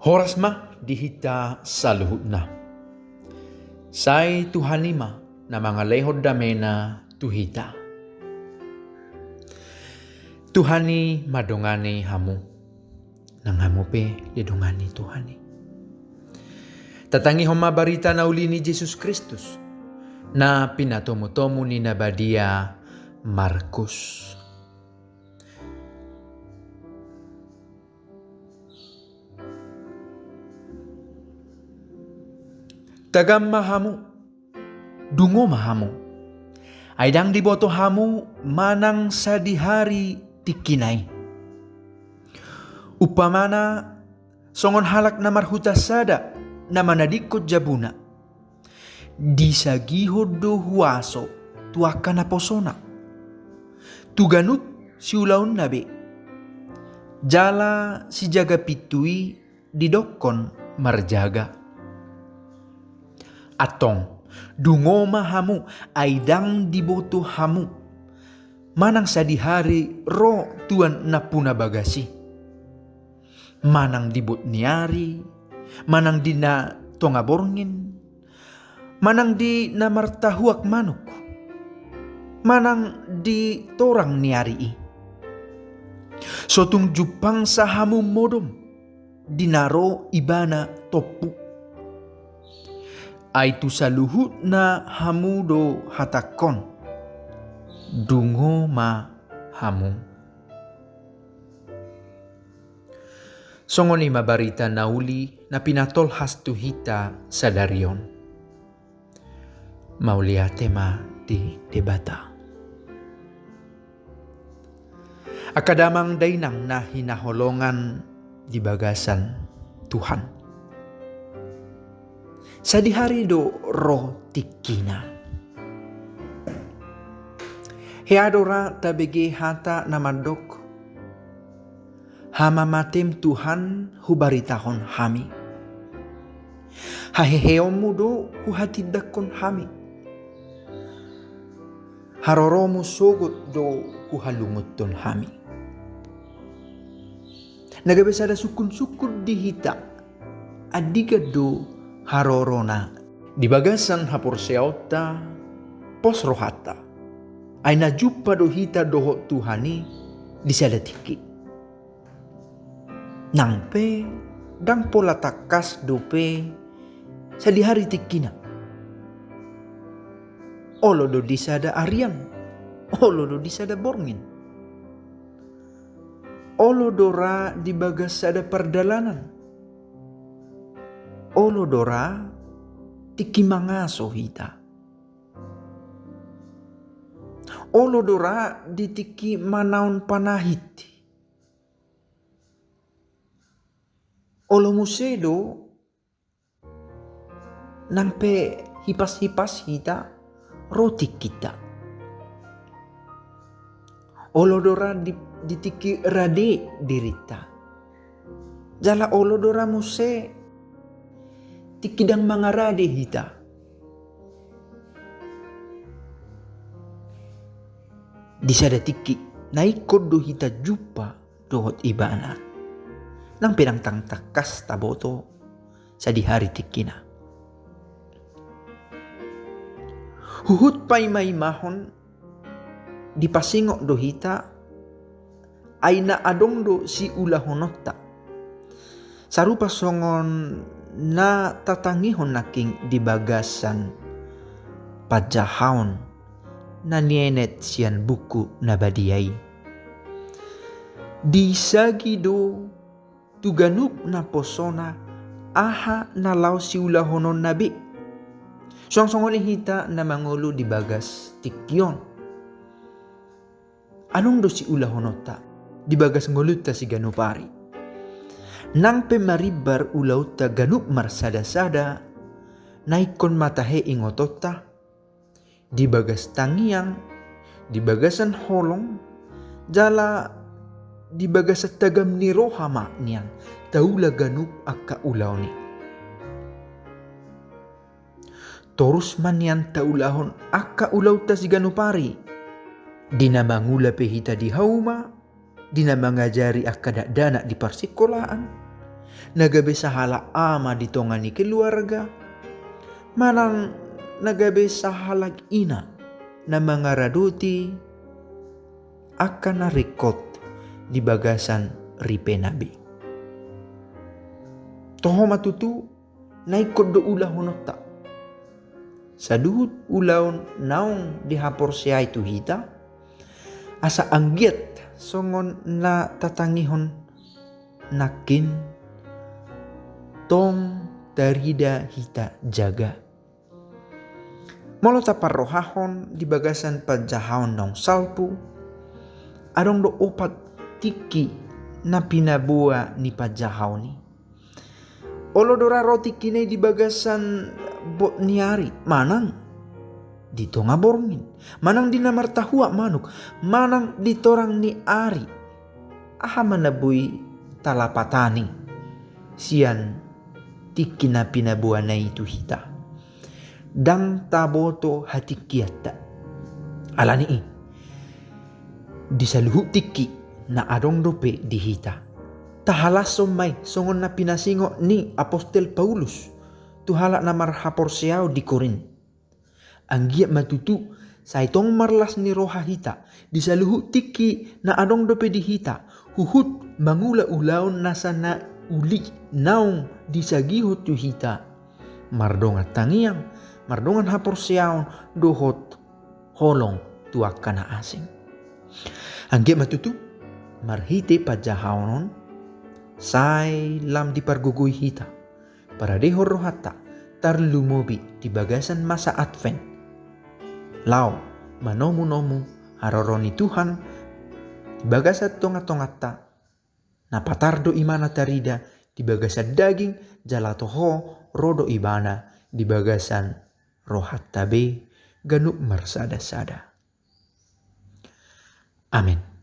Horas mah dihita saluhutna. Say Tuhanima na mga lehod damena tuhita. Tuhani madongani hamu. Nang hamu pe didongani Tuhani. Tatangi homa barita na uli ni Jesus Kristus na pinatomo-tomo ni Nabadia Markus. Tagam mahamu, dungo mahamu. Aydang diboto hamu manang sa dihari tikinay. Upamana songon halak na marhutasada na manadikot jabuna. Disagihod do huaso tuaka na posona. Tuganut si ulaun nabe. Jala si jaga pitui didokon marjaga. Atong dungo mahamu aydang diboto hamu manang sa dihari ro tuan na punabagasi. Manang dibot niari, manang di na tongaborngin, manang di na martahuak manuk, manang di torang niari. Sotung jupang sa hamu modom, dinaro ibana topu. Aitu saluhut na hamudo hatakon, dungo ma hamu. Songon lima barita nauli na pinatol hastu hita sa darion. Mauliate ma di debata. Akadamang dainang na hinaholongan di bagasan Tuhan. Sa dihari do roh tikina. Headora tabege hata namadok. Hama matem Tuhan hubaritahon hami. Haheheomu do huhatidakon hami. Haroromu sogot do huhalunguton hami. Nagabesada sukun-sukun dihita. Adiga do harorona di bagasan hapor seota pos rohata ay najupa do hita doho Tuhani di sadatiki nangpe dang pola takas dope sa di hari tikina olo do di sada arian olo do di sada borngin olo dora di bagas sada perdalanan olo dora tiki mangaso hita. Olo dora ditiki manaon panahiti. Olo musedo nampe hipas-hipas hita roti kita. Olo dora ditiki rade dirita. Jala olo dora muse tikidang mangarade hita. Di sada tiki naikod do hita jupa dohot ibana. Nang pinang tang takas taboto sa di hari tikina. Huhut pay may mahon di pasingok do hita ay naadong do si ulahonota. Sarupa songon na tatangihon naking di bagasan pajahon na nienet siyan buku na badiyay. Di sagido tuganup na posona aha na law si ulahonon nabi. Song-songon hita na mangulo di bagas tikyon. Anong do si ulahonota? Di bagas ngulut ta si ganupari. Nang pemaribar ulaw ta ganup marsada-sada, naikon matahe ingotota, di bagas tangiang, di bagasan holong, jala di bagas tagam ni rohama niyan, taula ganup akka ulaw ni. Torus man yan taulahon akka ulaw ta si ganupari, di na mangula pehita di hauma, di na mangajari akka dana di parsikolaan, nagabe sahala ama di tongani keluarga, manang nagabe sahalag ina na mangaraduti akan narekot di bagasan ripe nabi. Toho matutu naikot do ulah honota. Saduhut ulaun naong dihapor siya itu hita, asa anggiat songon na tatangihon nakin tong tarida hita jaga. Molo taparrohahon di bagasan pajahon nong salpu, adong do opat tiki na pinabua ni pajahaw ni. Olo doraro tiki na di bagasan bot niari, manang dito nga borngin, manang di namartahua manuk, manang ditorang ni ari, aha manabuy talapatani, siyan tiki na pinabuan na itu hita. Dang taboto hati kiata, alani di saluhu tiki na adong dope di hita. Tahalasom may songon na pinasingo ni Apostel Paulus, tuhala na marhapor siyaw di Korin. Ang giat matutu sa itong marlas ni roha hita, di saluhu tiki na adong dope di hita, huhut mangula-ulaon nasa na uli naong di sagihot yu hita. Mardongat tangiyang, mardongan hapor siyaw dohot holong tuak kana asing. Ang giat matutu marhite pajahaonon, say lam diparguguy hita para dehor rohata tarlumubi di bagasan masa Advent. Lao manomu-nomu haroroni Tuhan di bagasat tonga-tongata napatardo imana tarida di bagasan daging jalatoho rodo ibana di bagasan rohat tabe ganuk marsada-sada. Amin.